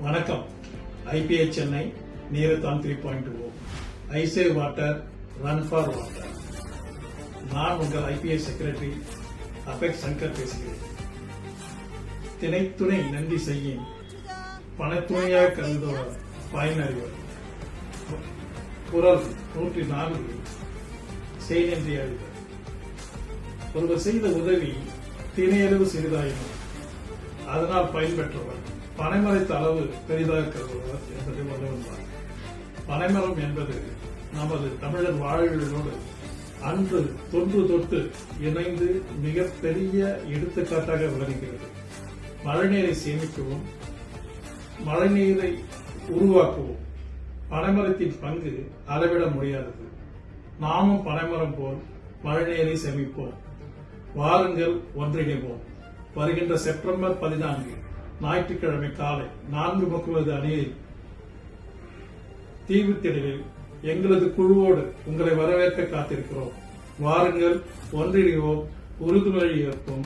வணக்கம். IPA சென்னை நீரத்தான் 3.0 ஐ save water run for water. நான் உங்கள் IPA செக்ரட்டரி அபெக்ஸ் சங்கர் பேசுகிறேன். திணைத்துணை நன்றி செய்யும் பணத்துணையாக கருதுவர் பயனறிவர். குரல் 104 செய் நன்றி அறிவர். ஒருவர் செய்த உதவி திணையளவு சிறிதாயினும் அதனால் பயன்பெற்றவர் பனைமரத்து அளவு பெரிதாக கருதுவர் என்பதை வல்லவன்பார். பனைமரம் என்பது நமது தமிழர் வாழ்வியலோடு அன்று தொன்று தொட்டு இணைந்து மிகப்பெரிய எடுத்துக்காட்டாக விளங்குகிறது. மழைநீரை சேமிக்கவும் மழைநீரை உருவாக்கவும் பனைமரத்தின் பங்கு அளவிட முடியாதது. நாமும் பனைமரம் போல் மழைநீரை சேமிப்போம். வாருங்கள், ஒன்றிணைவோம். வருகின்ற செப்டம்பர் 14 ஞாயிற்றுக்கிழமை காலை 4:30 அணியில் தீவுத்திடலில் எங்களது குழுவோடு உங்களை வரவேற்க காத்திருக்கிறோம். வாருங்கள், ஒன்றிணைவோம், உறுதுணை ஏற்போம்.